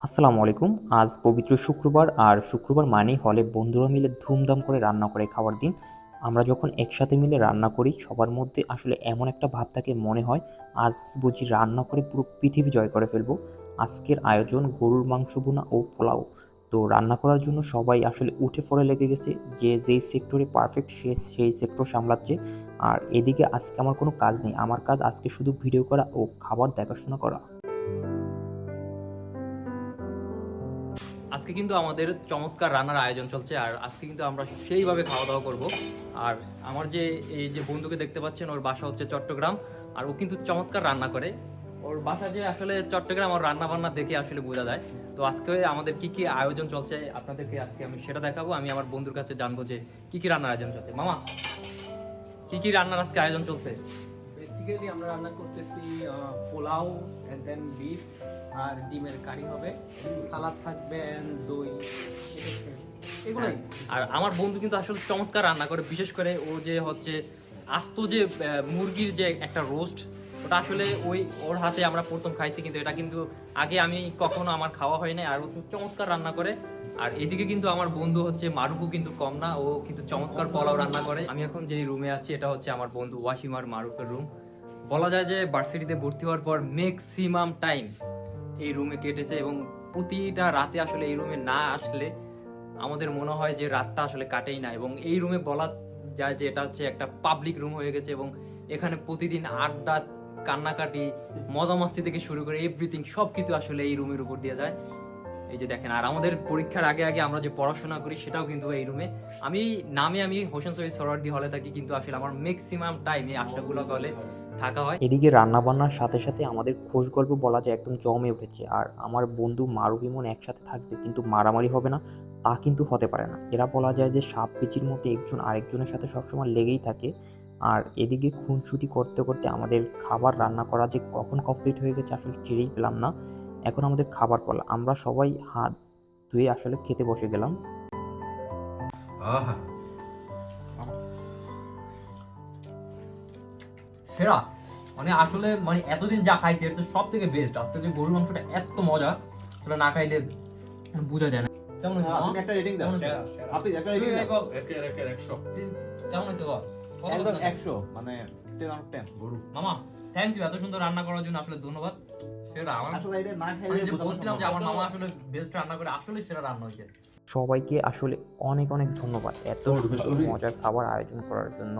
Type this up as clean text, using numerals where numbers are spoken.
আসসালামু আলাইকুম। আজ পবিত্র শুক্রবার, আর শুক্রবার মানেই হলে বন্ধুরা মিলে ধুমধাম করে রান্না করে খাওয়ার দিন। আমরা যখন একসাথে মিলে রান্না করি সবার মধ্যে আসলে এমন একটা ভাব থাকে, মনে হয় আজ বুঝি রান্না করে পুরো পৃথিবী জয় করে ফেলবো। আজকের আয়োজন গরুর মাংস ভুনা ও পোলাও। তো রান্না করার জন্য সবাই আসলে উঠে পড়ে লেগে গেছে, যে যেই সেক্টরে পারফেক্ট সে সেই সেক্টর সামলাচ্ছে। আর এদিকে আজকে আমার কোনো কাজ নেই, আমার কাজ আজকে শুধু ভিডিও করা ও খাবার দেখাশোনা করা। আজকে কিন্তু আমাদের চমৎকার রান্নার আয়োজন চলছে, আর আজকে কিন্তু আমরা সেইভাবে খাওয়া দাওয়া করব। আর আমার এই যে বন্ধুকে দেখতে পাচ্ছেন, ওর বাসা হচ্ছে চট্টগ্রাম, আর ও কিন্তু চমৎকার রান্না করে। ওর বাসা যে আসলে চট্টগ্রাম, ওর রান্না বান্না দেখে আসলে বোঝা যায়। তো আজকে আমাদের কি কি আয়োজন চলছে আপনাদেরকে আজকে আমি সেটা দেখাবো। আমি আমার বন্ধুর কাছে জানবো যে কি কি রান্নার আয়োজন চলছে। মামা, কি কি রান্নার আজকে আয়োজন চলছে? বেসিক্যালি আমরা রান্না করতেছি পোলাও এন্ড দেন বিফ আর ডিমের কারি হবে, সালাদ থাকবে and দই, এগুলাই। আর আমার বন্ধু কিন্তু আসলে চমৎকার রান্না করে, বিশেষ করে ও যে হচ্ছে আস্ত যে মুরগির যে একটা রোস্ট, ওটা আসলে ওর হাতে আমরা প্রথম খাইছি, কিন্তু এটা কিন্তু আগে আমি কখনো আমার খাওয়া হয় না। আর ও খুব চমৎকার রান্না করে। আর এদিকে কিন্তু আমার বন্ধু হচ্ছে মারুফু কিন্তু কম না, ও কিন্তু চমৎকার পোলাও রান্না করে। আমি এখন যে রুমে আছি এটা হচ্ছে আমার বন্ধু ওয়াসিম আর মারুফের রুম। বলা যায় যে ভার্সিটিতে ভর্তি হওয়ার পর ম্যাক্সিমাম টাইম এই রুমে কেটেছে, এবং প্রতিটা রাতে আসলে এই রুমে না আসলে আমাদের মনে হয় যে রাতটা আসলে কাটেই না। এবং এই রুমে বলা যায় যে এটা হচ্ছে একটা পাবলিক রুম হয়ে গেছে, এবং এখানে প্রতিদিন আড্ডা, কান্নাকাটি, মজা মাস্তি থেকে শুরু করে এভরিথিং সবকিছু আসলে এই রুমের উপর দিয়ে যায়। এই যে দেখেন, আর আমাদের পরীক্ষার আগে আগে আমরা যে পড়াশোনা করি সেটাও কিন্তু এই রুমে। আমি হোসেন শহীদ সোহরাওয়ার্দী হলে থাকি, কিন্তু আসলে আমার ম্যাক্সিমাম টাইম এই আশরাফুল্লাহ হলে থাকা হয়। এদিকে রান্না বান্নার সাথে সাথে আমাদের খোশ গল্প বলা যায় একদম জমে উঠেছে। আর আমার বন্ধু মারুফ ইমন একসাথে থাকবে, কিন্তু মারামারি হবে না তা কিন্তু হতে পারে না। এরা বলা যায় যে সাপ বিচির মধ্যে একজন আরেকজনের সাথে সবসময় লেগেই থাকে। আর এদিকে খুনসুটি করতে করতে আমাদের খাবার রান্না করা যে কখন কমপ্লিট হয়ে গেছে আসলে টেরই পেলাম না। এখন আমাদের খাবার পালা, আমরা সবাই হাত ধুয়ে আসলে খেতে বসে গেলাম। আহা, সেরা, মানে আসলে মানে এতদিন যা খাইছি এর সব থেকে বেস্ট। আজকে যে গরুর মাংসটা এত মজা, সেটা না খাইলে বোঝা যায় না। কেমন হয়েছে? আপনি একটা রেটিং দাও, আপনি একটা রেটিং দাও। একের 100 কেমন হয়েছে গো? কত একদম বলছেন? 100, মানে 10 আউট 10। গরু। মামা, থ্যাংক ইউ এত সুন্দর রান্না করার জন্য, আসলে ধন্যবাদ। সেটা আমার আসলে এটা না আমি খাইলে যে বোঝানো বলছিলাম যে সম্ভব আমার না। মামা আসলে বেস্ট রান্না করে, আসলে সেটা রান্না হয়েছে। সবাইকে আসলে অনেক অনেক ধন্যবাদ এত সুন্দর সরাসরি মজার খাবার আয়োজন করার জন্য।